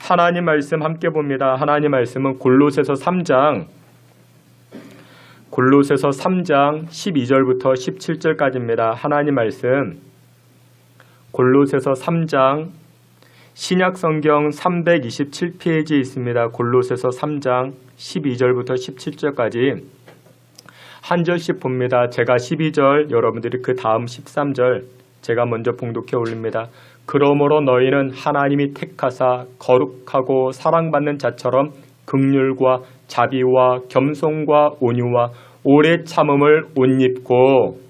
하나님 말씀 함께 봅니다. 하나님 말씀은 골로새서 3장 12절부터 17절까지입니다. 하나님 말씀 골로새서 3장 신약성경 327페이지에 있습니다. 골로새서 3장 12절부터 17절까지 한 절씩 봅니다. 제가 12절, 여러분들이 그 다음 13절 제가 먼저 봉독해 올립니다. 그러므로 너희는 하나님이 택하사 거룩하고 사랑받는 자처럼 긍휼과 자비와 겸손과 온유와 오래 참음을 옷 입고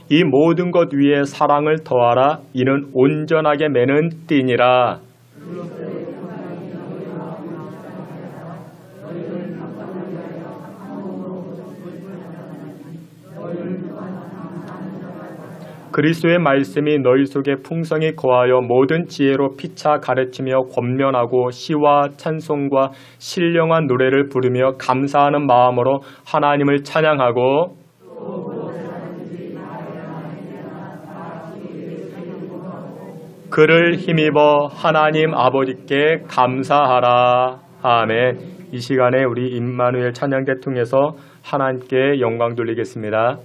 이 모든 것 위에 사랑을 더하라. 이는 온전하게 매는 띠니라. 그리스도의 말씀이 너희 속에 풍성히 거하여 모든 지혜로 피차 가르치며 권면하고 시와 찬송과 신령한 노래를 부르며 감사하는 마음으로 하나님을 찬양하고 그를 힘입어 하나님 아버지께 감사하라. 아멘. 이 시간에 우리 임마누엘 찬양대 통해서 하나님께 영광 돌리겠습니다.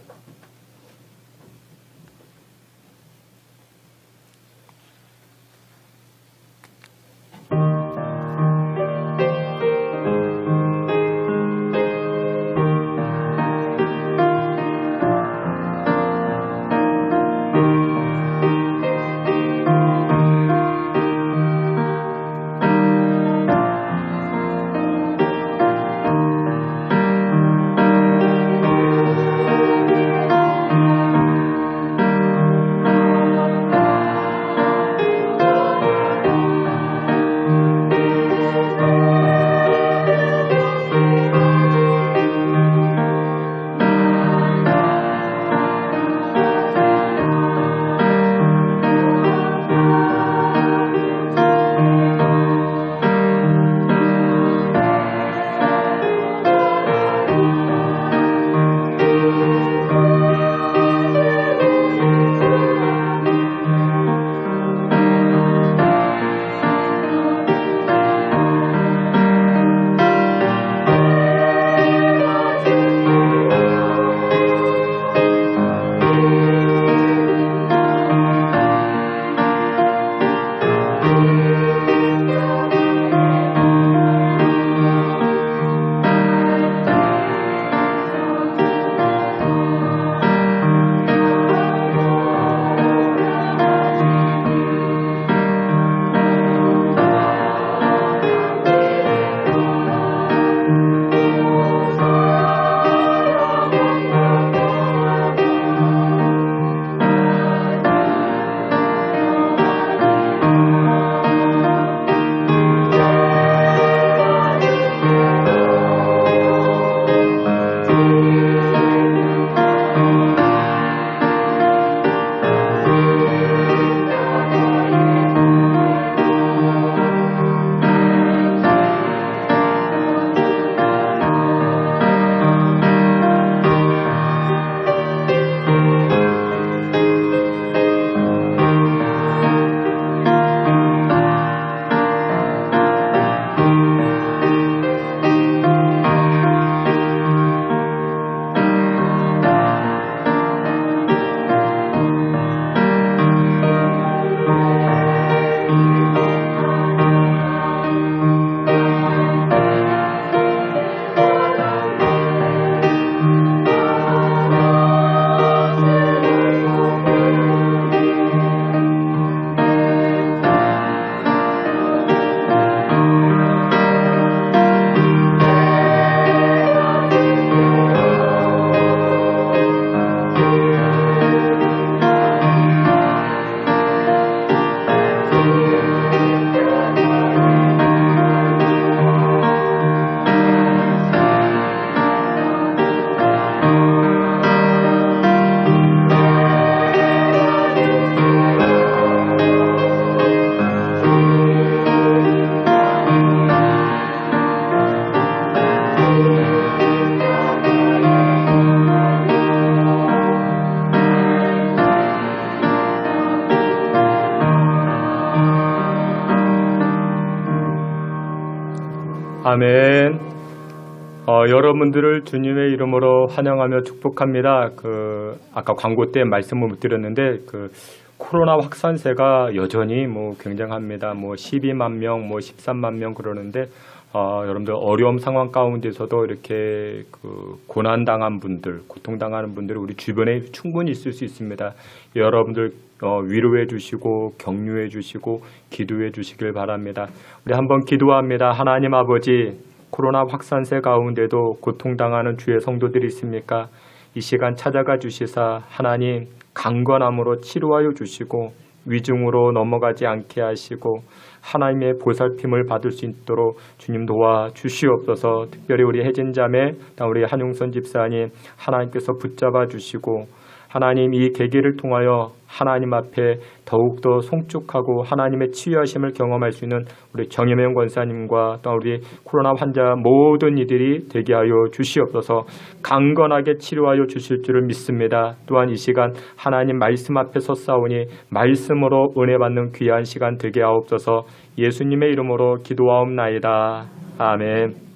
아멘. 여러분들을 주님의 이름으로 환영하며 축복합니다. 아까 광고 때 말씀을 못 드렸는데 코로나 확산세가 여전히 굉장합니다. 12만 명, 13만 명 그러는데 여러분들 어려움 상황 가운데서도 이렇게 고난당한 분들, 고통당하는 분들이 우리 주변에 충분히 있을 수 있습니다. 여러분들 위로해 주시고 격려해 주시고 기도해 주시길 바랍니다. 우리 한번 기도합니다. 하나님 아버지, 코로나 확산세 가운데도 고통당하는 주의 성도들이 있습니까? 이 시간 찾아가 주시사 하나님 강건함으로 치료하여 주시고 위중으로 넘어가지 않게 하시고 하나님의 보살핌을 받을 수 있도록 주님 도와 주시옵소서. 특별히 우리 혜진자매, 우리 한용선 집사님 하나님께서 붙잡아 주시고 하나님 이 계기를 통하여 하나님 앞에 더욱더 송축하고 하나님의 치유하심을 경험할 수 있는 우리 정혜명 권사님과 또 우리 코로나 환자 모든 이들이 되게 하여 주시옵소서. 강건하게 치료하여 주실 줄을 믿습니다. 또한 이 시간 하나님 말씀 앞에 섰사오니 말씀으로 은혜 받는 귀한 시간 되게 하옵소서. 예수님의 이름으로 기도하옵나이다. 아멘.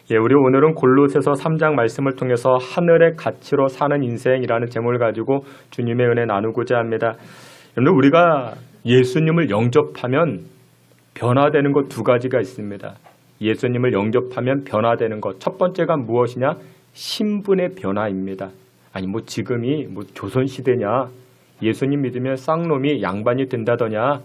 우리 오늘은 골로새서 3장 말씀을 통해서 하늘의 가치로 사는 인생이라는 제목을 가지고 주님의 은혜 나누고자 합니다. 여러분, 우리가 예수님을 영접하면 변화되는 것 두 가지가 있습니다. 예수님을 영접하면 변화되는 것. 첫 번째가 무엇이냐? 신분의 변화입니다. 아니 지금이 조선시대냐? 예수님 믿으면 쌍놈이 양반이 된다더냐?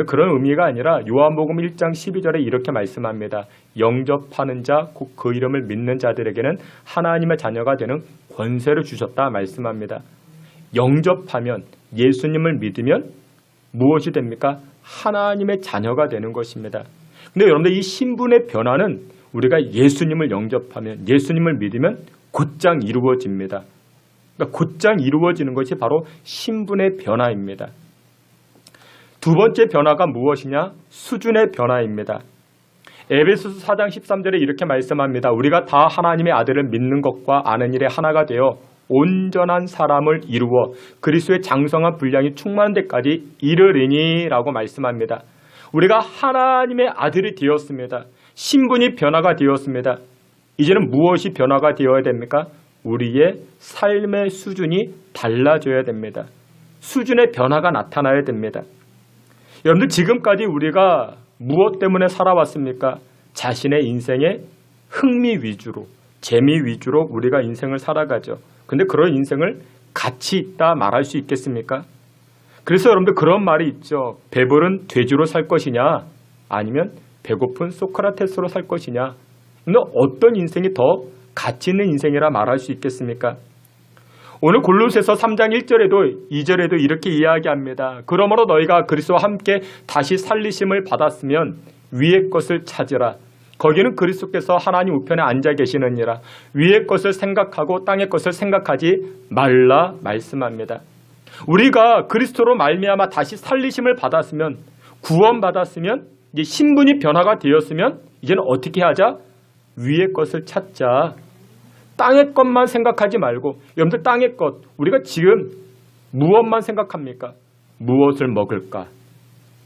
그런 의미가 아니라 요한복음 1장 12절에 이렇게 말씀합니다. 영접하는 자, 곧 그 이름을 믿는 자들에게는 하나님의 자녀가 되는 권세를 주셨다 말씀합니다. 영접하면, 예수님을 믿으면 무엇이 됩니까? 하나님의 자녀가 되는 것입니다. 근데 여러분들 이 신분의 변화는 우리가 예수님을 영접하면, 예수님을 믿으면 곧장 이루어집니다. 그러니까 곧장 이루어지는 것이 바로 신분의 변화입니다. 두 번째 변화가 무엇이냐? 수준의 변화입니다. 에베소서 4장 13절에 이렇게 말씀합니다. 우리가 다 하나님의 아들을 믿는 것과 아는 일에 하나가 되어 온전한 사람을 이루어 그리스도의 장성한 분량이 충만한 데까지 이르리니 라고 말씀합니다. 우리가 하나님의 아들이 되었습니다. 신분이 변화가 되었습니다. 이제는 무엇이 변화가 되어야 됩니까? 우리의 삶의 수준이 달라져야 됩니다. 수준의 변화가 나타나야 됩니다. 여러분들 지금까지 우리가 무엇 때문에 살아왔습니까? 자신의 인생의 흥미 위주로, 재미 위주로 우리가 인생을 살아가죠. 근데 그런 인생을 가치 있다 말할 수 있겠습니까? 그래서 여러분들 그런 말이 있죠. 배부른 돼지로 살 것이냐? 아니면 배고픈 소크라테스로 살 것이냐? 근데 어떤 인생이 더 가치 있는 인생이라 말할 수 있겠습니까? 오늘 골로새서 3장 1절에도 2절에도 이렇게 이야기합니다. 그러므로 너희가 그리스도와 함께 다시 살리심을 받았으면 위의 것을 찾으라. 거기는 그리스도께서 하나님 우편에 앉아 계시느니라. 위의 것을 생각하고 땅의 것을 생각하지 말라 말씀합니다. 우리가 그리스도로 말미암아 다시 살리심을 받았으면, 구원받았으면, 이제 신분이 변화가 되었으면 이제는 어떻게 하자? 위의 것을 찾자. 땅의 것만 생각하지 말고, 여러분들 땅의 것, 우리가 지금 무엇만 생각합니까? 무엇을 먹을까?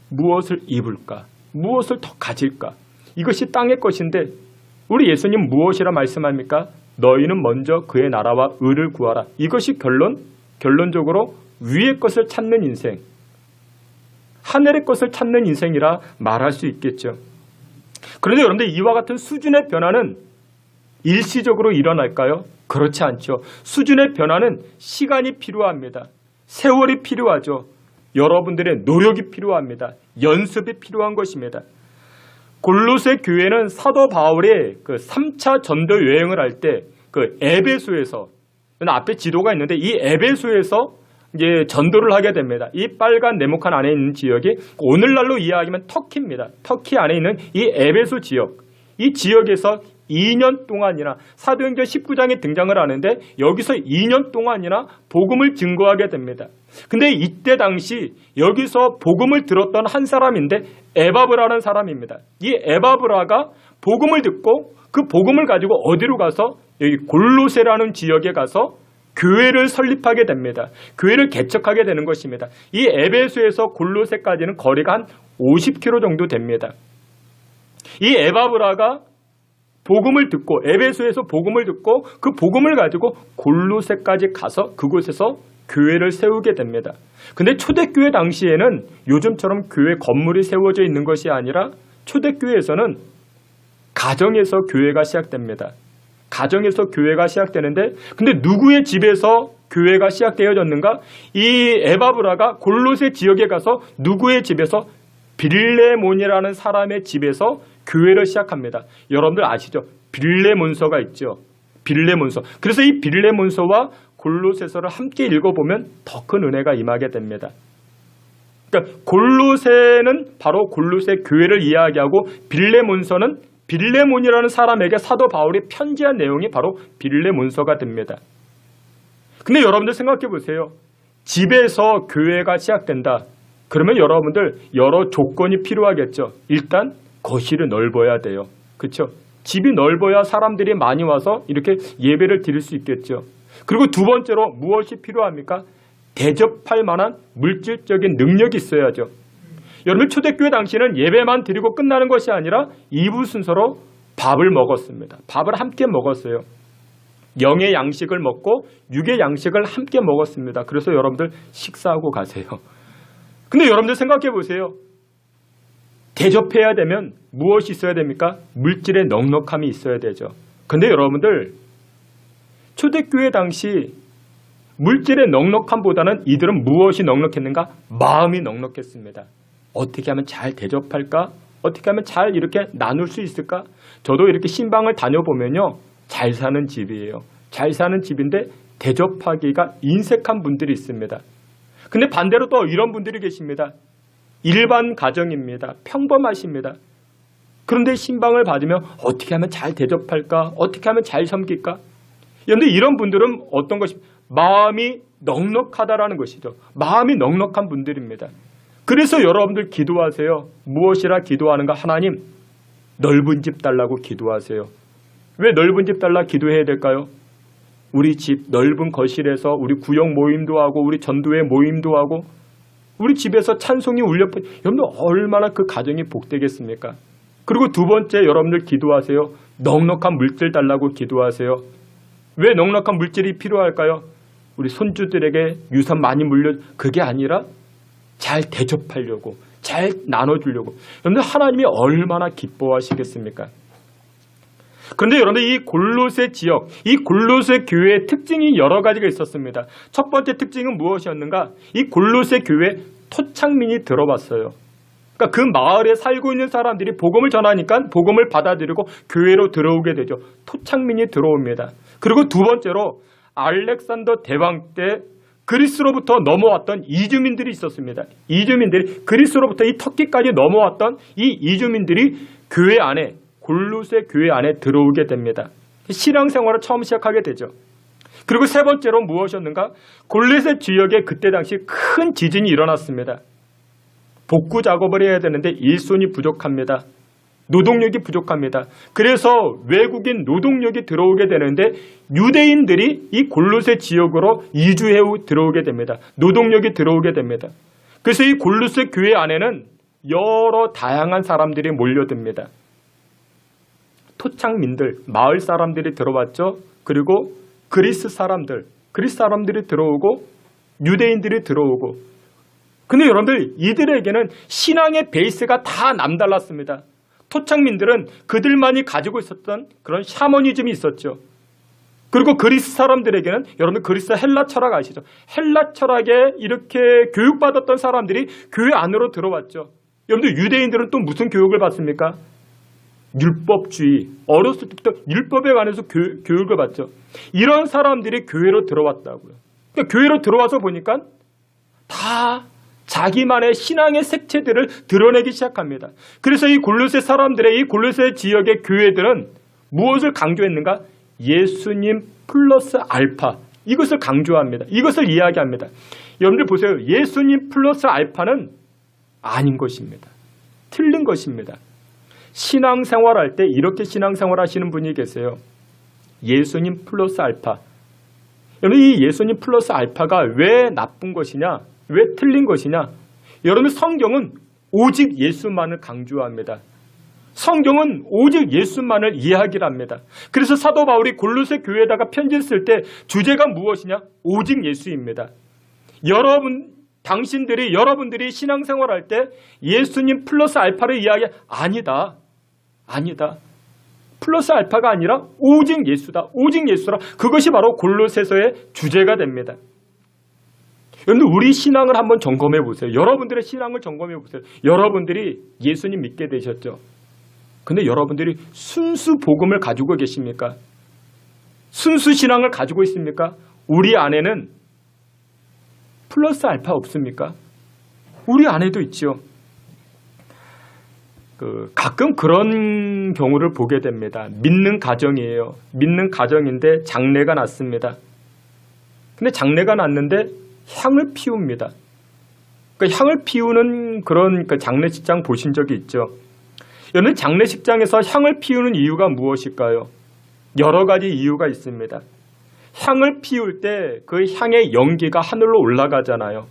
무엇을 입을까? 무엇을 더 가질까? 이것이 땅의 것인데 우리 예수님 무엇이라 말씀합니까? 너희는 먼저 그의 나라와 의를 구하라. 이것이 결론적으로 위의 것을 찾는 인생, 하늘의 것을 찾는 인생이라 말할 수 있겠죠. 그런데 여러분들 이와 같은 수준의 변화는 일시적으로 일어날까요? 그렇지 않죠. 수준의 변화는 시간이 필요합니다. 세월이 필요하죠. 여러분들의 노력이 필요합니다. 연습이 필요한 것입니다. 골로새 교회는 사도 바울이 3차 전도 여행을 할 때 에베소에서, 앞에 지도가 있는데 이 에베소에서 이제 전도를 하게 됩니다. 이 빨간 네모칸 안에 있는 지역이 오늘날로 이야기하면 터키입니다. 터키 안에 있는 이 에베소 지역, 이 지역에서 2년 동안이나 사도행전 19장에 등장을 하는데 여기서 2년 동안이나 복음을 증거하게 됩니다. 근데 이때 당시 여기서 복음을 들었던 한 사람인데 에바브라는 사람입니다. 이 에바브라가 복음을 듣고 그 복음을 가지고 어디로 가서 여기 골로새라는 지역에 가서 교회를 설립하게 됩니다. 교회를 개척하게 되는 것입니다. 이 에베소에서 골로새까지는 거리가 한 50km 정도 됩니다. 이 에바브라가 복음을 듣고 에베소에서 복음을 듣고 그 복음을 가지고 골로새까지 가서 그곳에서 교회를 세우게 됩니다. 근데 초대교회 당시에는 요즘처럼 교회 건물이 세워져 있는 것이 아니라 초대교회에서는 가정에서 교회가 시작됩니다. 가정에서 교회가 시작되는데 근데 누구의 집에서 교회가 시작되어졌는가? 이 에바브라가 골로새 지역에 가서 누구의 집에서 빌레몬이라는 사람의 집에서 교회를 시작합니다. 여러분들 아시죠? 빌레몬서가 있죠. 빌레몬서. 그래서 이 빌레몬서와 골로새서를 함께 읽어보면 더 큰 은혜가 임하게 됩니다. 그러니까 골로새는 바로 골로새 교회를 이야기하고 빌레몬서는 빌레몬이라는 사람에게 사도 바울이 편지한 내용이 바로 빌레몬서가 됩니다. 근데 여러분들 생각해 보세요. 집에서 교회가 시작된다. 그러면 여러분들 여러 조건이 필요하겠죠. 일단 거실이 넓어야 돼요. 그렇죠? 집이 넓어야 사람들이 많이 와서 이렇게 예배를 드릴 수 있겠죠. 그리고 두 번째로 무엇이 필요합니까? 대접할 만한 물질적인 능력이 있어야죠. 여러분 초대교회 당시에는 예배만 드리고 끝나는 것이 아니라 2부 순서로 밥을 먹었습니다. 밥을 함께 먹었어요. 영의 양식을 먹고 육의 양식을 함께 먹었습니다. 그래서 여러분들 식사하고 가세요. 근데 여러분들 생각해 보세요. 대접해야 되면 무엇이 있어야 됩니까? 물질의 넉넉함이 있어야 되죠. 근데 여러분들 초대교회 당시 물질의 넉넉함보다는 이들은 무엇이 넉넉했는가? 마음이 넉넉했습니다. 어떻게 하면 잘 대접할까? 어떻게 하면 잘 이렇게 나눌 수 있을까? 저도 이렇게 신방을 다녀보면요. 잘 사는 집이에요. 잘 사는 집인데 대접하기가 인색한 분들이 있습니다. 근데 반대로 또 이런 분들이 계십니다. 일반 가정입니다. 평범하십니다. 그런데 신방을 받으면 어떻게 하면 잘 대접할까? 어떻게 하면 잘 섬길까? 그런데 이런 분들은 어떤 것이 마음이 넉넉하다라는 것이죠. 마음이 넉넉한 분들입니다. 그래서 여러분들 기도하세요. 무엇이라 기도하는가? 하나님 넓은 집 달라고 기도하세요. 왜 넓은 집 달라 기도해야 될까요? 우리 집 넓은 거실에서 우리 구역 모임도 하고 우리 전도회 모임도 하고 우리 집에서 찬송이 울려 여러분들 얼마나 그 가정이 복되겠습니까? 그리고 두 번째 여러분들 기도하세요. 넉넉한 물질 달라고 기도하세요. 왜 넉넉한 물질이 필요할까요? 우리 손주들에게 유산 많이 물려 그게 아니라 잘 대접하려고 잘 나눠주려고 여러분들 하나님이 얼마나 기뻐하시겠습니까? 그런데 여러분들 이 골로새 지역, 이 골로새 교회의 특징이 여러 가지가 있었습니다. 첫 번째 특징은 무엇이었는가? 이 골로새 교회 토착민이 들어왔어요. 그러니까 그 마을에 살고 있는 사람들이 복음을 전하니까 복음을 받아들이고 교회로 들어오게 되죠. 토착민이 들어옵니다. 그리고 두 번째로 알렉산더 대왕 때 그리스로부터 넘어왔던 이주민들이 있었습니다. 이주민들이 그리스로부터 이 터키까지 넘어왔던 이 이주민들이 교회 안에 골로새 교회 안에 들어오게 됩니다. 신앙생활을 처음 시작하게 되죠. 그리고 세 번째로 무엇이었는가? 골로새 지역에 그때 당시 큰 지진이 일어났습니다. 복구 작업을 해야 되는데 일손이 부족합니다. 노동력이 부족합니다. 그래서 외국인 노동력이 들어오게 되는데 유대인들이 이 골로새 지역으로 이주해 들어오게 됩니다. 노동력이 들어오게 됩니다. 그래서 이 골로새 교회 안에는 여러 다양한 사람들이 몰려듭니다. 토착민들, 마을 사람들이 들어왔죠. 그리고 그리스 사람들이 들어오고 유대인들이 들어오고. 근데 여러분들 이들에게는 신앙의 베이스가 다 남달랐습니다. 토착민들은 그들만이 가지고 있었던 그런 샤머니즘이 있었죠. 그리고 그리스 사람들에게는 여러분들 그리스 헬라 철학 아시죠? 헬라 철학에 이렇게 교육받았던 사람들이 교회 안으로 들어왔죠. 여러분들 유대인들은 또 무슨 교육을 받습니까? 율법주의, 어렸을 때부터 율법에 관해서 교육을 받죠. 이런 사람들이 교회로 들어왔다고요. 그러니까 교회로 들어와서 보니까 다 자기만의 신앙의 색채들을 드러내기 시작합니다. 그래서 이 골로새 사람들의 이 골로새 지역의 교회들은 무엇을 강조했는가? 예수님 플러스 알파, 이것을 강조합니다. 이것을 이야기합니다. 여러분들 보세요. 예수님 플러스 알파는 아닌 것입니다. 틀린 것입니다. 신앙생활할 때 이렇게 신앙생활 하시는 분이 계세요. 예수님 플러스 알파. 여러분 이 예수님 플러스 알파가 왜 나쁜 것이냐? 왜 틀린 것이냐? 여러분 성경은 오직 예수만을 강조합니다. 성경은 오직 예수만을 이야기를 합니다. 그래서 사도 바울이 골로새 교회에다가 편지를 쓸 때 주제가 무엇이냐? 오직 예수입니다. 여러분들이 신앙생활할 때 예수님 플러스 알파를 이야기 아니다. 플러스 알파가 아니라 오직 예수다. 오직 예수라. 그것이 바로 골로새서의 주제가 됩니다. 여러분들 우리 신앙을 한번 점검해 보세요. 여러분들의 신앙을 점검해 보세요. 여러분들이 예수님 믿게 되셨죠. 근데 여러분들이 순수 복음을 가지고 계십니까? 순수 신앙을 가지고 있습니까? 우리 안에는 플러스 알파 없습니까? 우리 안에도 있죠. 가끔 그런 경우를 보게 됩니다. 믿는 가정이에요. 믿는 가정인데 장례가 났습니다. 근데 장례가 났는데 향을 피웁니다. 향을 피우는 그런 장례식장 보신 적이 있죠. 여러분 장례식장에서 향을 피우는 이유가 무엇일까요? 여러 가지 이유가 있습니다. 향을 피울 때 그 향의 연기가 하늘로 올라가잖아요.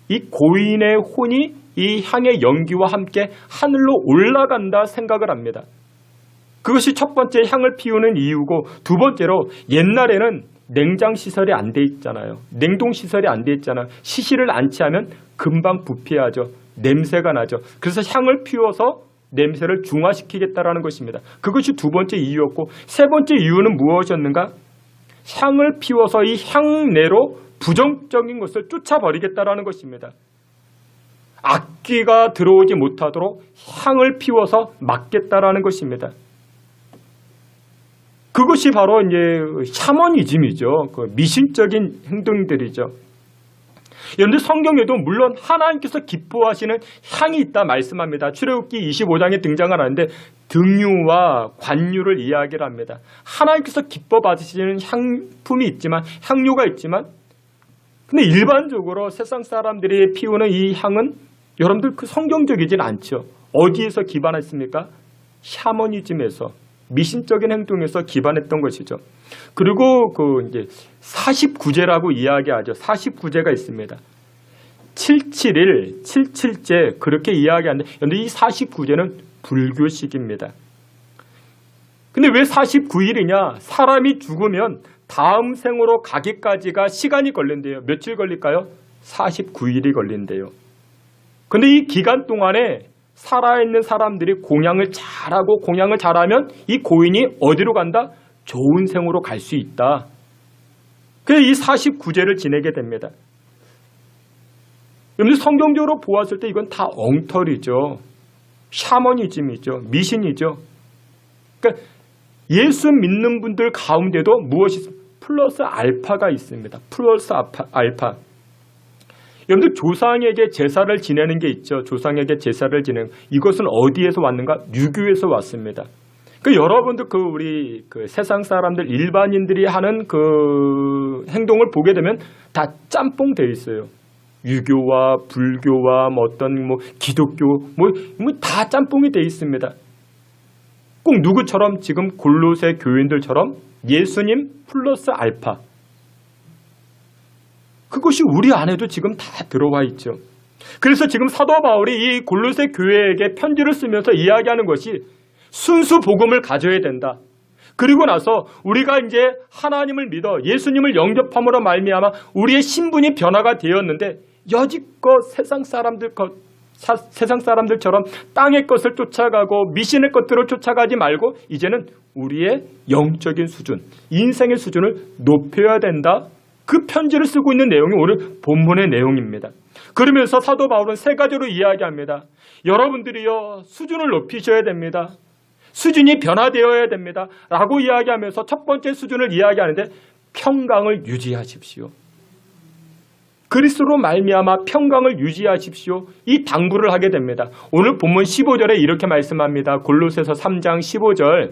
이 고인의 혼이 이 향의 연기와 함께 하늘로 올라간다 생각을 합니다. 그것이 첫 번째 향을 피우는 이유고, 두 번째로 옛날에는 냉장시설이 안 돼 있잖아요. 냉동시설이 안 돼 있잖아요. 시실을 안치하면 금방 부패하죠. 냄새가 나죠. 그래서 향을 피워서 냄새를 중화시키겠다라는 것입니다. 그것이 두 번째 이유였고, 세 번째 이유는 무엇이었는가? 향을 피워서 이 향내로 부정적인 것을 쫓아버리겠다라는 것입니다. 악귀가 들어오지 못하도록 향을 피워서 막겠다라는 것입니다. 그것이 바로 이제 샤머니즘이죠. 미신적인 행동들이죠. 그런데 성경에도 물론 하나님께서 기뻐하시는 향이 있다 말씀합니다. 출애굽기 25장에 등장을 하는데 등유와 관유를 이야기를 합니다. 하나님께서 기뻐 받으시는 향품이 있지만, 향료가 있지만, 근데 일반적으로 세상 사람들이 피우는 이 향은 여러분들 성경적이진 않죠. 어디에서 기반했습니까? 샤머니즘에서, 미신적인 행동에서 기반했던 것이죠. 그리고 이제 49제라고 이야기하죠. 49제가 있습니다. 771, 77제 그렇게 이야기하는데, 그런데 이 49제는 불교식입니다. 근데 왜 49일이냐? 사람이 죽으면 다음 생으로 가기까지가 시간이 걸린대요. 며칠 걸릴까요? 49일이 걸린대요. 근데 이 기간 동안에 살아있는 사람들이 공양을 잘하면 이 고인이 어디로 간다? 좋은 생으로 갈 수 있다. 그래서 이 49제를 지내게 됩니다. 여러분 성경적으로 보았을 때 이건 다 엉터리죠. 샤머니즘이죠. 미신이죠. 그러니까 예수 믿는 분들 가운데도 무엇이 있습니까? 플러스 알파가 있습니다. 플러스 알파. 여러분들 조상에게 제사를 지내는 게 있죠. 조상에게 제사를 지내는 이것은 어디에서 왔는가? 유교에서 왔습니다. 여러분들 우리 세상 사람들 일반인들이 하는 행동을 보게 되면 다 짬뽕 돼 있어요. 유교와 불교와 기독교 다 짬뽕이 돼 있습니다. 꼭 누구처럼 지금 골로새 교인들처럼 예수님 플러스 알파. 그것이 우리 안에도 지금 다 들어와 있죠. 그래서 지금 사도 바울이 이 골로새 교회에게 편지를 쓰면서 이야기하는 것이 순수 복음을 가져야 된다. 그리고 나서 우리가 이제 하나님을 믿어 예수님을 영접함으로 말미암아 우리의 신분이 변화가 되었는데 여지껏 세상 사람들처럼 땅의 것을 쫓아가고 미신의 것들을 쫓아가지 말고 이제는 우리의 영적인 수준, 인생의 수준을 높여야 된다. 그 편지를 쓰고 있는 내용이 오늘 본문의 내용입니다. 그러면서 사도 바울은 세 가지로 이야기합니다. 여러분들이요 수준을 높이셔야 됩니다. 수준이 변화되어야 됩니다. 라고 이야기하면서 첫 번째 수준을 이야기하는데 평강을 유지하십시오. 그리스도로 말미암아 평강을 유지하십시오. 이 당부를 하게 됩니다. 오늘 본문 15절에 이렇게 말씀합니다. 골로새서 3장 15절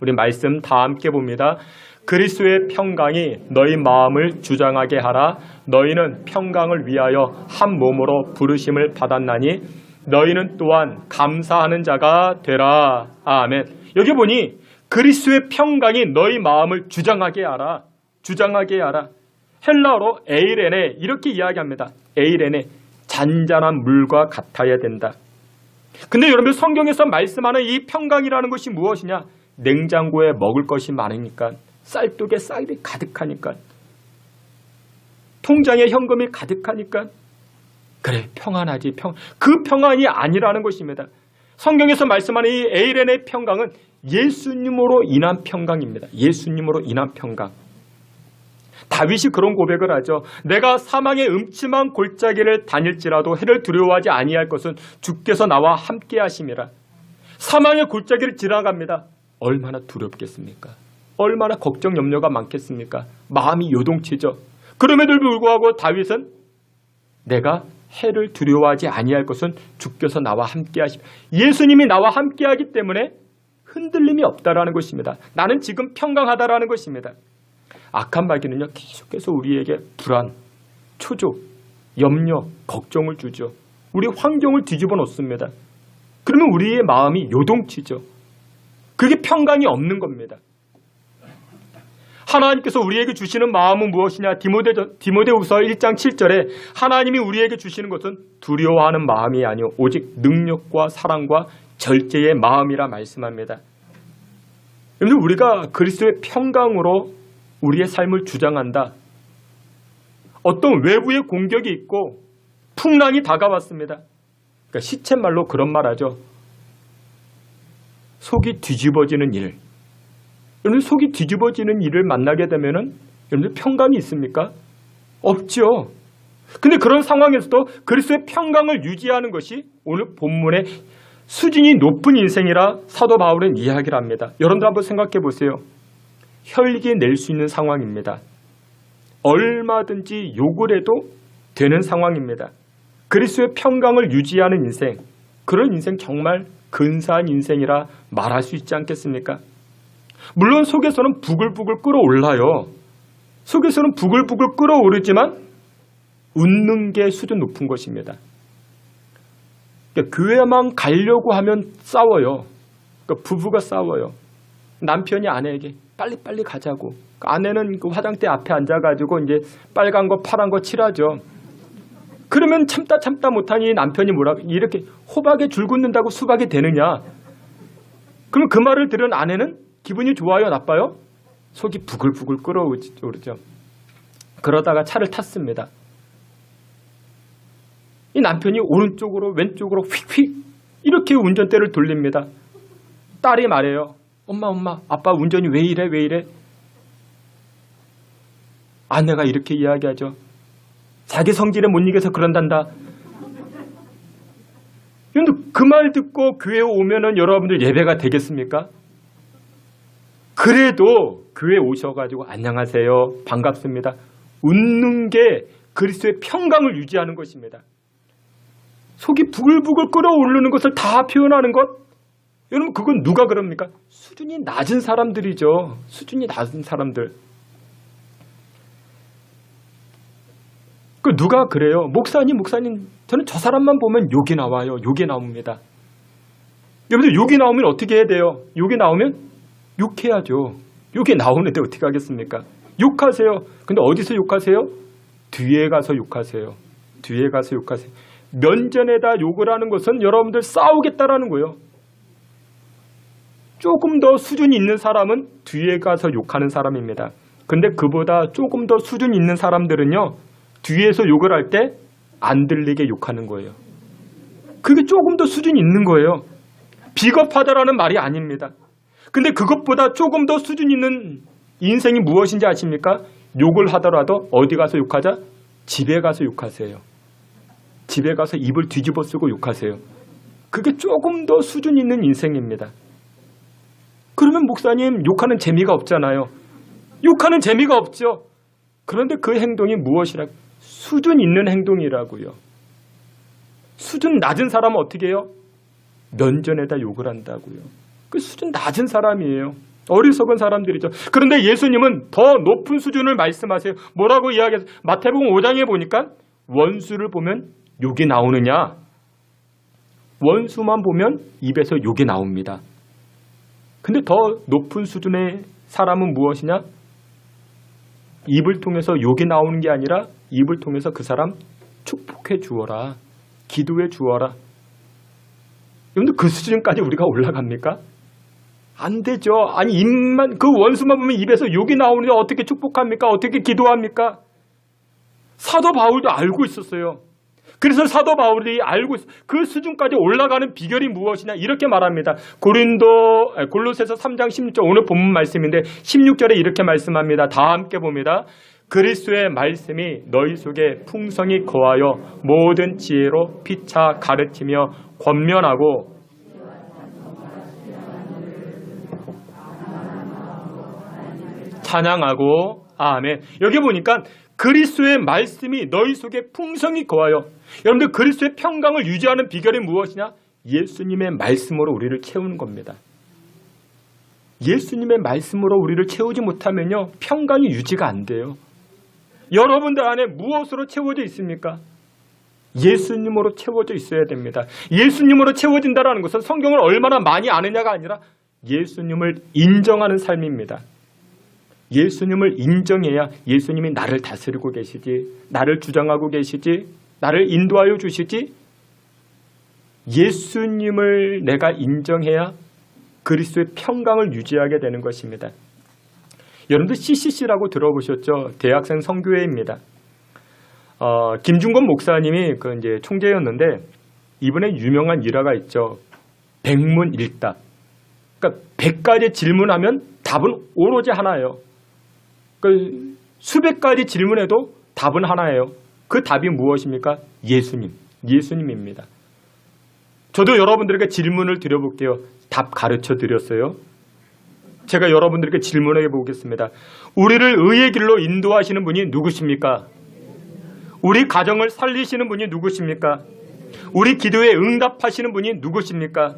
우리 말씀 다 함께 봅니다. 그리스도의 평강이 너희 마음을 주장하게 하라. 너희는 평강을 위하여 한 몸으로 부르심을 받았나니 너희는 또한 감사하는 자가 되라. 아멘. 여기 보니 그리스도의 평강이 너희 마음을 주장하게 하라. 주장하게 하라. 헬라어로 에이레네 이렇게 이야기합니다. 에이레네 잔잔한 물과 같아야 된다. 근데 여러분들 성경에서 말씀하는 이 평강이라는 것이 무엇이냐? 냉장고에 먹을 것이 많으니까, 쌀독에 쌀이 가득하니까, 통장에 현금이 가득하니까, 그래 평안하지. 그 평안이 아니라는 것입니다. 성경에서 말씀하는 이 에이렌의 평강은 예수님으로 인한 평강입니다. 예수님으로 인한 평강. 다윗이 그런 고백을 하죠. 내가 사망의 음침한 골짜기를 다닐지라도 해를 두려워하지 아니할 것은 주께서 나와 함께 하심이라. 사망의 골짜기를 지나갑니다. 얼마나 두렵겠습니까? 얼마나 걱정 염려가 많겠습니까? 마음이 요동치죠. 그럼에도 불구하고 다윗은 내가 해를 두려워하지 아니할 것은 주께서 나와 함께 하심. 예수님이 나와 함께 하기 때문에 흔들림이 없다라는 것입니다. 나는 지금 평강하다라는 것입니다. 악한 마귀는요, 계속해서 우리에게 불안, 초조, 염려, 걱정을 주죠. 우리 환경을 뒤집어 놓습니다. 그러면 우리의 마음이 요동치죠. 그게 평강이 없는 겁니다. 하나님께서 우리에게 주시는 마음은 무엇이냐? 디모데후서 1장 7절에 하나님이 우리에게 주시는 것은 두려워하는 마음이 아니요 오직 능력과 사랑과 절제의 마음이라 말씀합니다. 여러분, 우리가 그리스도의 평강으로 우리의 삶을 주장한다. 어떤 외부의 공격이 있고 풍랑이 다가왔습니다. 그러니까 시쳇말로 그런 말 하죠. 속이 뒤집어지는 일. 여러분, 속이 뒤집어지는 일을 만나게 되면은 여러분들 평강이 있습니까? 없죠. 근데 그런 상황에서도 그리스도의 평강을 유지하는 것이 오늘 본문의 수준이 높은 인생이라 사도 바울은 이야기를 합니다. 여러분들 한번 생각해 보세요. 혈기 낼 수 있는 상황입니다. 얼마든지 욕을 해도 되는 상황입니다. 그리스도의 평강을 유지하는 인생, 그런 인생 정말 근사한 인생이라 말할 수 있지 않겠습니까? 물론 속에서는 부글부글 끓어올라요. 속에서는 부글부글 끓어오르지만 웃는 게 수준 높은 것입니다. 그러니까 교회만 가려고 하면 싸워요. 그러니까 부부가 싸워요. 남편이 아내에게 빨리빨리 가자고. 아내는 그 화장대 앞에 앉아가지고 이제 빨간 거 파란 거 칠하죠. 그러면 참다 못하니 남편이 뭐라고 이렇게 호박에 줄 긋는다고 수박이 되느냐. 그럼 그 말을 들은 아내는 기분이 좋아요, 나빠요? 속이 부글부글 끓어오르죠. 그러다가 차를 탔습니다. 이 남편이 오른쪽으로 왼쪽으로 휙휙 이렇게 운전대를 돌립니다. 딸이 말해요. 엄마, 아빠 운전이 왜 이래? 아내가 이렇게 이야기하죠. 자기 성질에 못 이겨서 그런단다. 그 말 듣고 교회에 오면은 여러분들 예배가 되겠습니까? 그래도 교회에 오셔가지고 안녕하세요, 반갑습니다. 웃는 게 그리스도의 평강을 유지하는 것입니다. 속이 부글부글 끓어오르는 것을 다 표현하는 것, 여러분 그건 누가 그럽니까? 수준이 낮은 사람들이죠. 수준이 낮은 사람들. 그 누가 그래요? 목사님, 저는 저 사람만 보면 욕이 나와요. 욕이 나옵니다. 여러분들 욕이 나오면 어떻게 해야 돼요? 욕이 나오면 욕해야죠. 욕이 나오는데 어떻게 하겠습니까? 욕하세요. 근데 어디서 욕하세요? 뒤에 가서 욕하세요. 뒤에 가서 욕하세요. 면전에다 욕을 하는 것은 여러분들 싸우겠다라는 거예요. 조금 더 수준이 있는 사람은 뒤에 가서 욕하는 사람입니다. 근데 그보다 조금 더 수준 있는 사람들은요, 뒤에서 욕을 할 때 안 들리게 욕하는 거예요. 그게 조금 더 수준이 있는 거예요. 비겁하다라는 말이 아닙니다. 근데 그것보다 조금 더 수준 있는 인생이 무엇인지 아십니까? 욕을 하더라도 어디 가서 욕하자? 집에 가서 욕하세요. 집에 가서 입을 뒤집어 쓰고 욕하세요. 그게 조금 더 수준 있는 인생입니다. 그러면 목사님, 욕하는 재미가 없잖아요. 욕하는 재미가 없죠. 그런데 그 행동이 무엇이라고? 수준 있는 행동이라고요. 수준 낮은 사람은 어떻게 해요? 면전에다 욕을 한다고요. 그 수준 낮은 사람이에요. 어리석은 사람들이죠. 그런데 예수님은 더 높은 수준을 말씀하세요. 뭐라고 이야기하세요? 마태복음 5장에 보니까 원수를 보면 욕이 나오느냐? 원수만 보면 입에서 욕이 나옵니다. 근데 더 높은 수준의 사람은 무엇이냐? 입을 통해서 욕이 나오는 게 아니라 입을 통해서 그 사람 축복해 주어라. 기도해 주어라. 여러분들 그 수준까지 우리가 올라갑니까? 안 되죠. 아니 입만 그 원수만 보면 입에서 욕이 나오는데 어떻게 축복합니까? 어떻게 기도합니까? 사도 바울도 알고 있었어요. 그래서 사도 바울이 알고 그 수준까지 올라가는 비결이 무엇이냐 이렇게 말합니다. 골로새서 3장 16절 오늘 본문 말씀인데 16절에 이렇게 말씀합니다. 다 함께 봅니다. 그리스도의 말씀이 너희 속에 풍성히 거하여 모든 지혜로 피차 가르치며 권면하고 찬양하고 아멘. 여기 보니까 그리스도의 말씀이 너희 속에 풍성히 거하여 여러분들 그리스도의 평강을 유지하는 비결이 무엇이냐? 예수님의 말씀으로 우리를 채우는 겁니다. 예수님의 말씀으로 우리를 채우지 못하면요 평강이 유지가 안 돼요. 여러분들 안에 무엇으로 채워져 있습니까? 예수님으로 채워져 있어야 됩니다. 예수님으로 채워진다는 것은 성경을 얼마나 많이 아느냐가 아니라 예수님을 인정하는 삶입니다. 예수님을 인정해야 예수님이 나를 다스리고 계시지, 나를 주장하고 계시지, 나를 인도하여 주시지. 예수님을 내가 인정해야 그리스도의 평강을 유지하게 되는 것입니다. 여러분들 CCC라고 들어보셨죠? 대학생 선교회입니다. 김중건 목사님이 이제 총재였는데 이번에 유명한 일화가 있죠. 백문일답. 그러니까 100가지 질문하면 답은 오로지 하나예요. 수백 가지 질문해도 답은 하나예요. 그 답이 무엇입니까? 예수님입니다. 저도 여러분들에게 질문을 드려볼게요. 답 가르쳐 드렸어요? 제가 여러분들에게 질문해 보겠습니다. 우리를 의의 길로 인도하시는 분이 누구십니까? 우리 가정을 살리시는 분이 누구십니까? 우리 기도에 응답하시는 분이 누구십니까?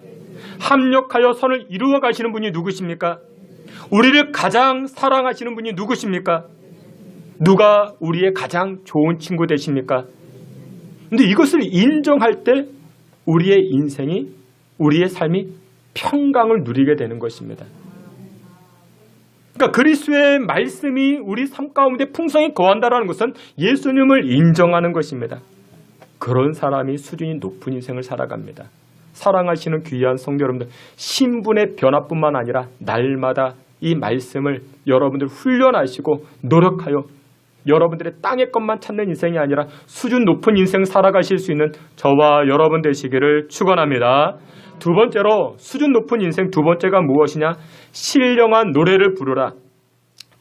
합력하여 선을 이루어 가시는 분이 누구십니까? 우리를 가장 사랑하시는 분이 누구십니까? 누가 우리의 가장 좋은 친구 되십니까? 근데 이것을 인정할 때 우리의 인생이, 우리의 삶이 평강을 누리게 되는 것입니다. 그러니까 그리스도의 말씀이 우리 삶 가운데 풍성히 거한다는 것은 예수님을 인정하는 것입니다. 그런 사람이 수준이 높은 인생을 살아갑니다. 사랑하시는 귀한 성도 여러분들, 신분의 변화뿐만 아니라 날마다 이 말씀을 여러분들 훈련하시고 노력하여 여러분들의 땅의 것만 찾는 인생이 아니라 수준 높은 인생 살아가실 수 있는 저와 여러분 되시기를 축원합니다. 두 번째로 수준 높은 인생 두 번째가 무엇이냐? 신령한 노래를 부르라.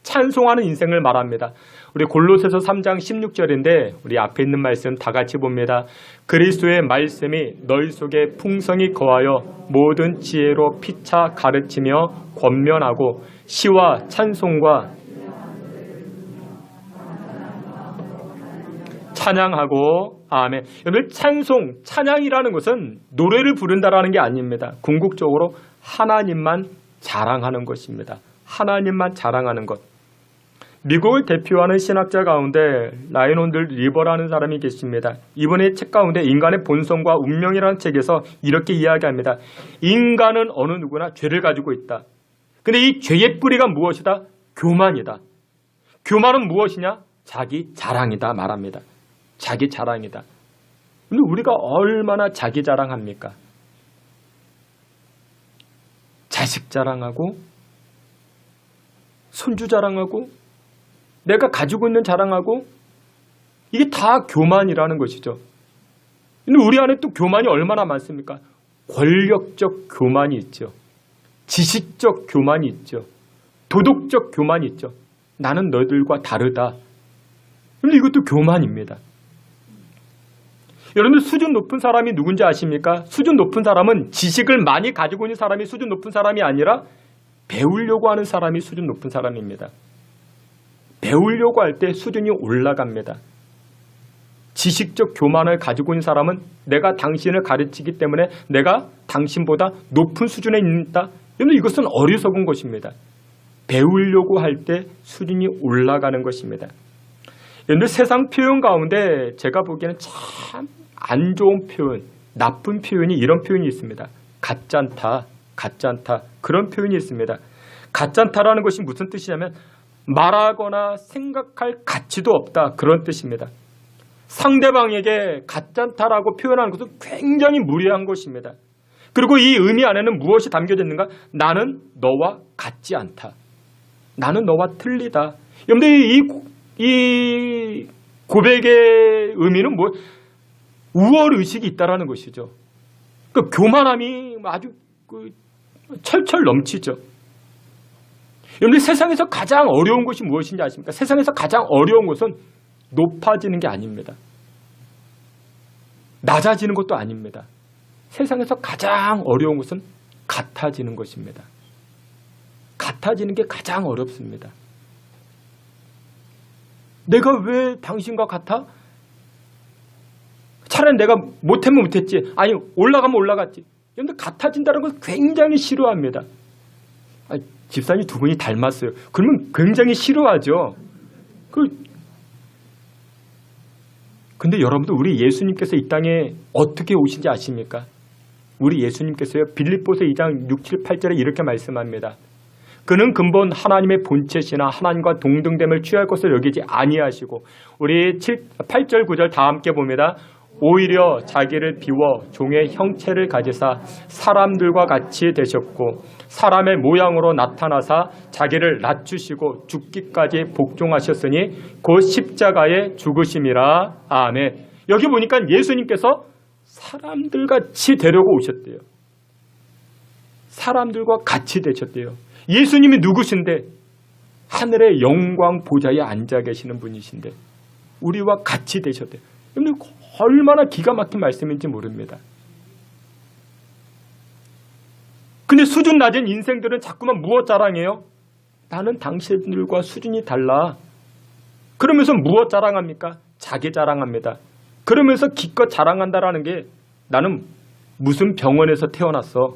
찬송하는 인생을 말합니다. 우리 골로새서 3장 16절인데 우리 앞에 있는 말씀 다 같이 봅니다. 그리스도의 말씀이 너희 속에 풍성히 거하여 모든 지혜로 피차 가르치며 권면하고 시와 찬송과 찬양하고 아멘. 여러분 찬양이라는 것은 노래를 부른다라는 게 아닙니다. 궁극적으로 하나님만 자랑하는 것입니다. 하나님만 자랑하는 것. 미국을 대표하는 신학자 가운데 라이논드 리버라는 사람이 계십니다. 이번에 책 가운데 인간의 본성과 운명이라는 책에서 이렇게 이야기합니다. 인간은 어느 누구나 죄를 가지고 있다. 근데 이 죄의 뿌리가 무엇이다? 교만이다. 교만은 무엇이냐? 자기 자랑이다 말합니다. 자기 자랑이다. 근데 우리가 얼마나 자기 자랑합니까? 자식 자랑하고 손주 자랑하고 내가 가지고 있는 자랑하고 이게 다 교만이라는 것이죠. 근데 우리 안에 또 교만이 얼마나 많습니까? 권력적 교만이 있죠. 지식적 교만이 있죠. 도덕적 교만이 있죠. 나는 너희들과 다르다. 근데 이것도 교만입니다. 여러분들 수준 높은 사람이 누군지 아십니까? 수준 높은 사람은 지식을 많이 가지고 있는 사람이 수준 높은 사람이 아니라 배우려고 하는 사람이 수준 높은 사람입니다. 배우려고 할 때 수준이 올라갑니다. 지식적 교만을 가지고 있는 사람은 내가 당신을 가르치기 때문에 내가 당신보다 높은 수준에 있다. 여러분 이것은 어리석은 것입니다. 배우려고 할 때 수준이 올라가는 것입니다. 여러분들 세상 표현 가운데 제가 보기에는 참 안 좋은 표현, 나쁜 표현이 이런 표현이 있습니다. 가짠타, 가짠타 그런 표현이 있습니다. 가짠타라는 것이 무슨 뜻이냐면 말하거나 생각할 가치도 없다 그런 뜻입니다. 상대방에게 가짠타라고 표현하는 것은 굉장히 무례한 것입니다. 그리고 이 의미 안에는 무엇이 담겨져 있는가? 나는 너와 같지 않다. 나는 너와 틀리다. 여러분들 이 고백의 의미는 뭐? 우월의식이 있다라는 것이죠. 그 교만함이 아주 철철 넘치죠. 여러분들 세상에서 가장 어려운 것이 무엇인지 아십니까? 세상에서 가장 어려운 것은 높아지는 게 아닙니다. 낮아지는 것도 아닙니다. 세상에서 가장 어려운 것은 같아지는 것입니다. 같아지는 게 가장 어렵습니다. 내가 왜 당신과 같아? 차라리 내가 못하면 못했지. 아니 올라가면 올라갔지. 그런데 같아진다는 걸 굉장히 싫어합니다. 아니, 집사님 두 분이 닮았어요. 그러면 굉장히 싫어하죠. 근데 여러분들 우리 예수님께서 이 땅에 어떻게 오신지 아십니까? 우리 예수님께서요. 빌립보서 2장 6, 7, 8절에 이렇게 말씀합니다. 그는 근본 하나님의 본체시나 하나님과 동등됨을 취할 것을 여기지 아니하시고 우리 8절 9절 다 함께 봅니다. 오히려 자기를 비워 종의 형체를 가지사 사람들과 같이 되셨고 사람의 모양으로 나타나사 자기를 낮추시고 죽기까지 복종하셨으니 곧 십자가에 죽으심이라. 아멘. 여기 보니까 예수님께서 사람들같이 되려고 오셨대요. 사람들과 같이 되셨대요. 예수님이 누구신데? 하늘의 영광 보좌에 앉아 계시는 분이신데 우리와 같이 되셨대요. 얼마나 기가 막힌 말씀인지 모릅니다. 근데 수준 낮은 인생들은 자꾸만 무엇 자랑해요? 나는 당신들과 수준이 달라. 그러면서 무엇 자랑합니까? 자기 자랑합니다. 그러면서 기껏 자랑한다라는 게 나는 무슨 병원에서 태어났어.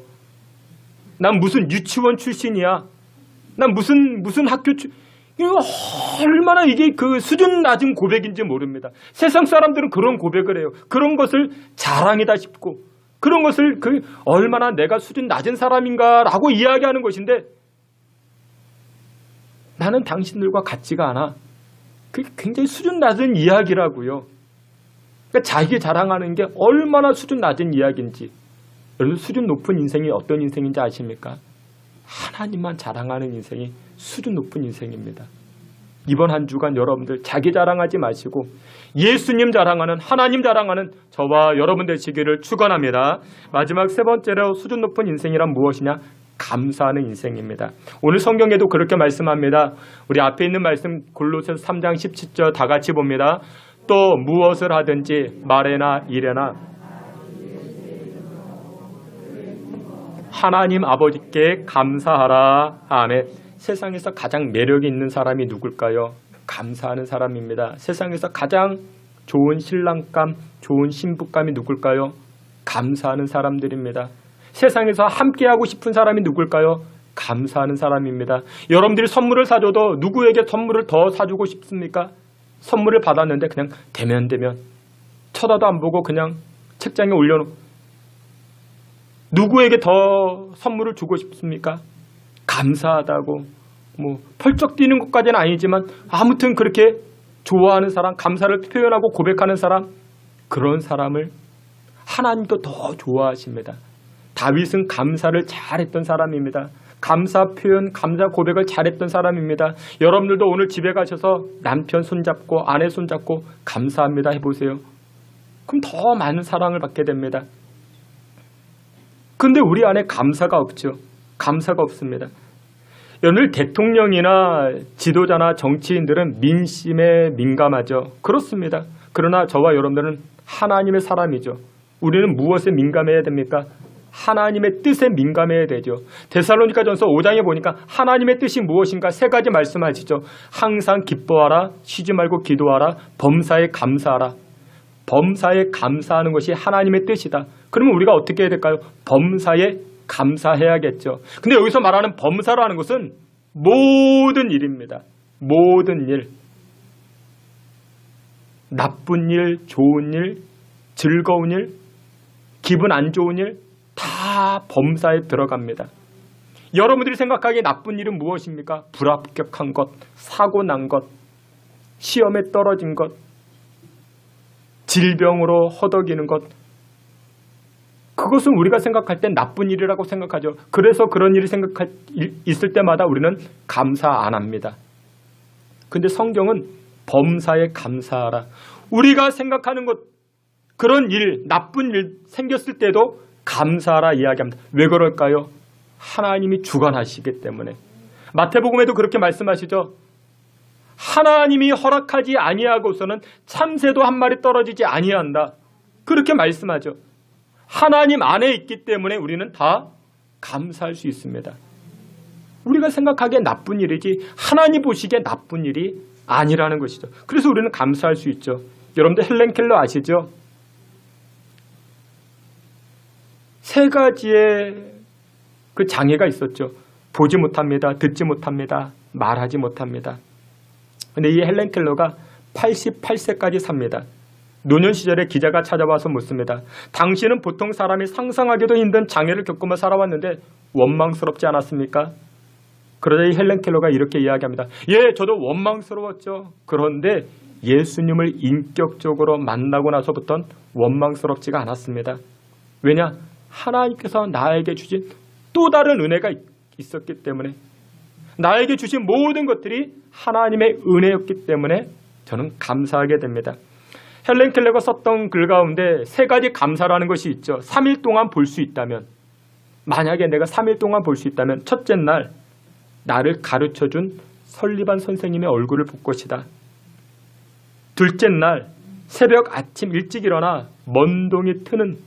난 무슨 유치원 출신이야. 난 무슨 학교 이거 얼마나 이게 그 수준 낮은 고백인지 모릅니다. 세상 사람들은 그런 고백을 해요. 그런 것을 자랑이다 싶고 그런 것을 얼마나 내가 수준 낮은 사람인가라고 이야기하는 것인데 나는 당신들과 같지가 않아. 그게 굉장히 수준 낮은 이야기라고요. 그러니까 자기 자랑하는 게 얼마나 수준 낮은 이야기인지. 여러분 수준 높은 인생이 어떤 인생인지 아십니까? 하나님만 자랑하는 인생이 수준 높은 인생입니다. 이번 한 주간 여러분들 자기 자랑하지 마시고 예수님 자랑하는 하나님 자랑하는 저와 여러분 되시기를 축원합니다. 마지막 세 번째로 수준 높은 인생이란 무엇이냐? 감사하는 인생입니다. 오늘 성경에도 그렇게 말씀합니다. 우리 앞에 있는 말씀 골로새서 3장 17절 다 같이 봅니다. 또 무엇을 하든지 말에나 일에나 하나님 아버지께 감사하라. 아멘. 세상에서 가장 매력이 있는 사람이 누굴까요? 감사하는 사람입니다. 세상에서 가장 좋은 신랑감, 좋은 신부감이 누굴까요? 감사하는 사람들입니다. 세상에서 함께하고 싶은 사람이 누굴까요? 감사하는 사람입니다. 여러분들이 선물을 사줘도 누구에게 선물을 더 사주고 싶습니까? 선물을 받았는데 그냥 대면 쳐다도 안 보고 그냥 책장에 올려놓고 누구에게 더 선물을 주고 싶습니까? 감사하다고 펄쩍 뛰는 것까지는 아니지만 아무튼 그렇게 좋아하는 사람, 감사를 표현하고 고백하는 사람, 그런 사람을 하나님도 더 좋아하십니다. 다윗은 감사를 잘했던 사람입니다. 감사 표현, 감사 고백을 잘했던 사람입니다. 여러분들도 오늘 집에 가셔서 남편 손잡고 아내 손잡고 감사합니다 해보세요. 그럼 더 많은 사랑을 받게 됩니다. 근데 우리 안에 감사가 없죠. 감사가 없습니다. 오늘 대통령이나 지도자나 정치인들은 민심에 민감하죠. 그렇습니다. 그러나 저와 여러분들은 하나님의 사람이죠. 우리는 무엇에 민감해야 됩니까? 하나님의 뜻에 민감해야 되죠. 데살로니가전서 5장에 보니까 하나님의 뜻이 무엇인가 세 가지 말씀하시죠. 항상 기뻐하라, 쉬지 말고 기도하라, 범사에 감사하라. 범사에 감사하는 것이 하나님의 뜻이다. 그러면 우리가 어떻게 해야 될까요? 범사에 감사해야겠죠. 근데 여기서 말하는 범사라는 것은 모든 일입니다. 모든 일. 나쁜 일, 좋은 일, 즐거운 일, 기분 안 좋은 일 다 범사에 들어갑니다. 여러분들이 생각하기에 나쁜 일은 무엇입니까? 불합격한 것, 사고 난 것, 시험에 떨어진 것, 질병으로 허덕이는 것, 그것은 우리가 생각할 땐 나쁜 일이라고 생각하죠. 그래서 그런 일이 있을 때마다 우리는 감사 안 합니다. 근데 성경은 범사에 감사하라. 우리가 생각하는 것, 그런 일, 나쁜 일 생겼을 때도 감사하라 이야기합니다. 왜 그럴까요? 하나님이 주관하시기 때문에. 마태복음에도 그렇게 말씀하시죠. 하나님이 허락하지 아니하고서는 참새도 한 마리 떨어지지 아니한다. 그렇게 말씀하죠. 하나님 안에 있기 때문에 우리는 다 감사할 수 있습니다. 우리가 생각하기에 나쁜 일이지 하나님 보시기에 나쁜 일이 아니라는 것이죠. 그래서 우리는 감사할 수 있죠. 여러분들 헬렌 켈러 아시죠? 3가지의 그 장애가 있었죠. 보지 못합니다. 듣지 못합니다. 말하지 못합니다. 근데 이 헬렌 켈러가 88세까지 삽니다. 노년 시절에 기자가 찾아와서 묻습니다. 당신은 보통 사람이 상상하기도 힘든 장애를 겪으며 살아왔는데 원망스럽지 않았습니까? 그러자 이 헬렌 켈러가 이렇게 이야기합니다. 예, 저도 원망스러웠죠. 그런데 예수님을 인격적으로 만나고 나서부터는 원망스럽지가 않았습니다. 왜냐? 하나님께서 나에게 주신 또 다른 은혜가 있었기 때문에, 나에게 주신 모든 것들이 하나님의 은혜였기 때문에 저는 감사하게 됩니다. 헬렌 켈러가 썼던 글 가운데 3가지 감사라는 것이 있죠. 3일 동안 볼 수 있다면, 만약에 내가 3일 동안 볼 수 있다면, 첫째 날 나를 가르쳐준 설리반 선생님의 얼굴을 볼 것이다. 둘째 날 새벽 아침 일찍 일어나 먼동이 트는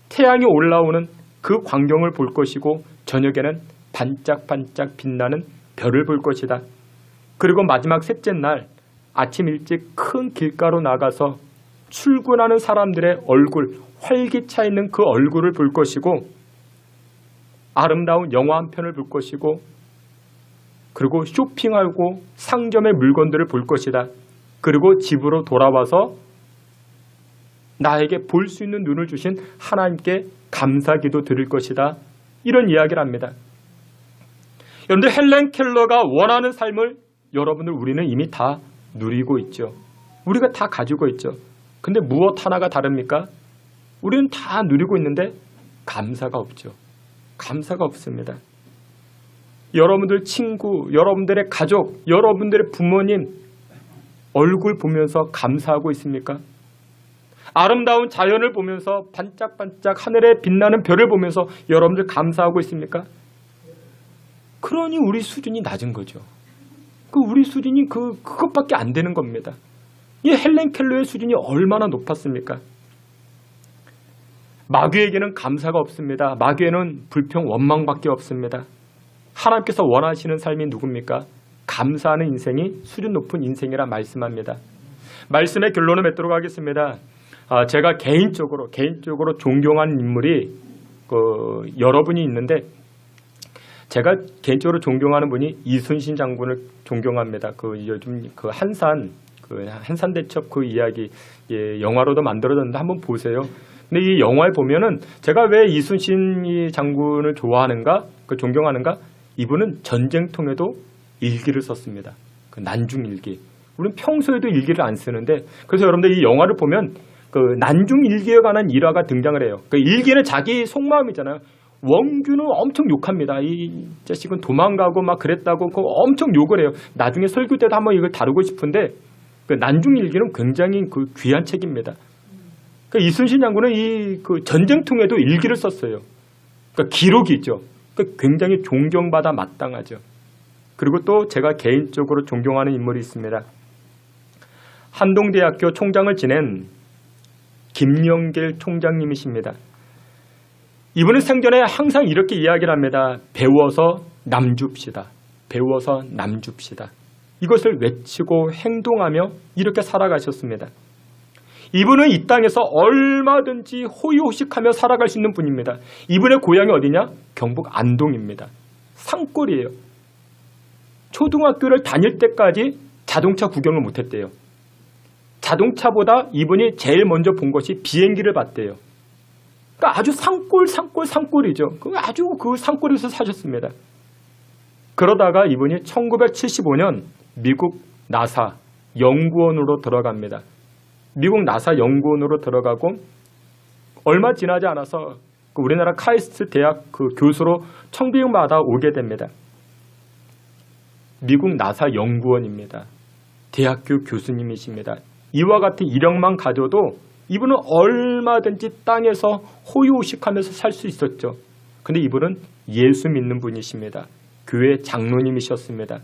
태양이 올라오는 그 광경을 볼 것이고, 저녁에는 반짝반짝 빛나는 별을 볼 것이다. 그리고 마지막 셋째 날 아침 일찍 큰 길가로 나가서 출근하는 사람들의 얼굴, 활기차 있는 그 얼굴을 볼 것이고, 아름다운 영화 한 편을 볼 것이고, 그리고 쇼핑하고 상점의 물건들을 볼 것이다. 그리고 집으로 돌아와서 나에게 볼 수 있는 눈을 주신 하나님께 감사기도 드릴 것이다. 이런 이야기를 합니다. 여러분들, 헬렌 켈러가 원하는 삶을 여러분들 우리는 이미 다 누리고 있죠. 우리가 다 가지고 있죠. 근데 무엇 하나가 다릅니까? 우리는 다 누리고 있는데 감사가 없죠. 감사가 없습니다. 여러분들 친구, 여러분들의 가족, 여러분들의 부모님 얼굴 보면서 감사하고 있습니까? 아름다운 자연을 보면서 반짝반짝 하늘에 빛나는 별을 보면서 여러분들 감사하고 있습니까? 그러니 우리 수준이 낮은 거죠. 우리 수준이 그것밖에 안 되는 겁니다. 이 헬렌 켈러의 수준이 얼마나 높았습니까? 마귀에게는 감사가 없습니다. 마귀에는 불평, 원망밖에 없습니다. 하나님께서 원하시는 삶이 누굽니까? 감사하는 인생이 수준 높은 인생이라 말씀합니다. 말씀의 결론을 맺도록 하겠습니다. 제가 개인적으로 존경하는 인물이 여러분이 있는데, 제가 개인적으로 존경하는 분이 이순신 장군을 존경합니다. 요즘 한산대첩 그 이야기, 영화로도 만들어졌는데 한번 보세요. 근데 이 영화에 보면은 제가 왜 이순신 장군을 좋아하는가, 존경하는가? 이분은 전쟁통에도 일기를 썼습니다. 난중일기. 우리는 평소에도 일기를 안 쓰는데, 그래서 여러분들 이 영화를 보면 난중일기에 관한 일화가 등장을 해요. 일기는 자기 속마음이잖아요. 원균은 엄청 욕합니다. 이 자식은 도망가고 막 그랬다고 엄청 욕을 해요. 나중에 설교 때도 한번 이걸 다루고 싶은데, 난중일기는 굉장히 귀한 책입니다. 이순신 장군은 전쟁통에도 일기를 썼어요. 기록이죠. 굉장히 존경받아 마땅하죠. 그리고 또 제가 개인적으로 존경하는 인물이 있습니다. 한동대학교 총장을 지낸 김영길 총장님이십니다. 이분은 생전에 항상 이렇게 이야기를 합니다. 배워서 남줍시다. 배워서 남줍시다. 이것을 외치고 행동하며 이렇게 살아가셨습니다. 이분은 이 땅에서 얼마든지 호의호식하며 살아갈 수 있는 분입니다. 이분의 고향이 어디냐? 경북 안동입니다. 산골이에요. 초등학교를 다닐 때까지 자동차 구경을 못했대요. 자동차보다 이분이 제일 먼저 본 것이 비행기를 봤대요. 그러니까 아주 산골이죠. 아주 그 산골에서 사셨습니다. 그러다가 이분이 1975년 미국 나사 연구원으로 들어갑니다. 미국 나사 연구원으로 들어가고 얼마 지나지 않아서 우리나라 카이스트 대학 그 교수로 청빙 받아 오게 됩니다. 미국 나사 연구원입니다. 대학교 교수님이십니다. 이와 같은 이력만 가져도 이분은 얼마든지 땅에서 호요식하면서 살 수 있었죠. 근데 이분은 예수 믿는 분이십니다. 교회 장로님이셨습니다.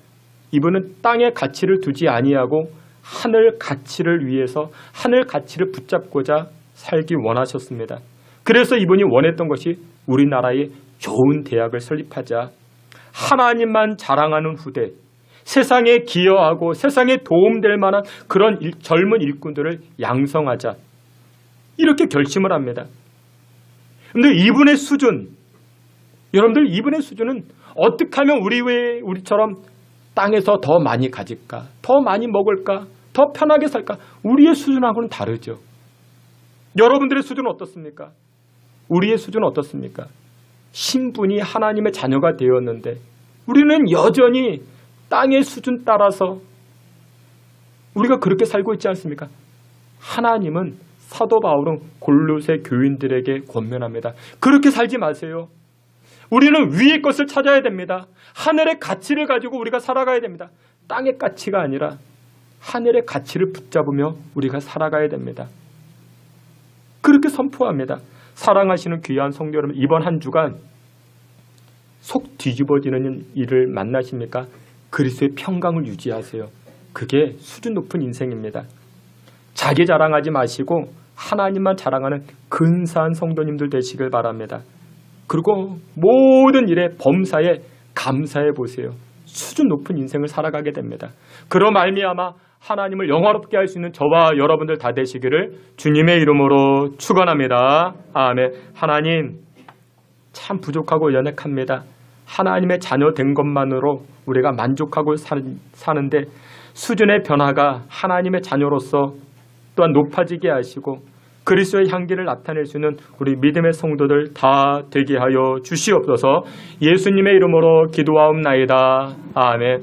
이분은 땅의 가치를 두지 아니하고 하늘 가치를 위해서 하늘 가치를 붙잡고자 살기 원하셨습니다. 그래서 이분이 원했던 것이 우리나라에 좋은 대학을 설립하자, 하나님만 자랑하는 후대, 세상에 기여하고 세상에 도움될 만한 그런 젊은 일꾼들을 양성하자, 이렇게 결심을 합니다. 그런데 이분의 수준, 여러분들 이분의 수준은 어떻게 하면 우리처럼 땅에서 더 많이 가질까, 더 많이 먹을까, 더 편하게 살까, 우리의 수준하고는 다르죠. 여러분들의 수준은 어떻습니까? 우리의 수준은 어떻습니까? 신분이 하나님의 자녀가 되었는데 우리는 여전히 땅의 수준 따라서 우리가 그렇게 살고 있지 않습니까? 하나님은, 사도 바울은 골로새 교인들에게 권면합니다. 그렇게 살지 마세요. 우리는 위의 것을 찾아야 됩니다. 하늘의 가치를 가지고 우리가 살아가야 됩니다. 땅의 가치가 아니라 하늘의 가치를 붙잡으며 우리가 살아가야 됩니다. 그렇게 선포합니다. 사랑하시는 귀한 성도 여러분, 이번 한 주간 속 뒤집어지는 일을 만나십니까? 그리스도의 평강을 유지하세요. 그게 수준 높은 인생입니다. 자기 자랑하지 마시고 하나님만 자랑하는 근사한 성도님들 되시길 바랍니다. 그리고 모든 일에 범사에 감사해 보세요. 수준 높은 인생을 살아가게 됩니다. 그로 말미암아 하나님을 영화롭게 할 수 있는 저와 여러분들 다 되시기를 주님의 이름으로 축원합니다. 아멘. 하나님, 참 부족하고 연약합니다. 하나님의 자녀 된 것만으로 우리가 만족하고 사는데 수준의 변화가 하나님의 자녀로서 또한 높아지게 하시고 그리스도의 향기를 나타낼 수 있는 우리 믿음의 성도들 다 되게 하여 주시옵소서. 예수님의 이름으로 기도하옵나이다. 아멘.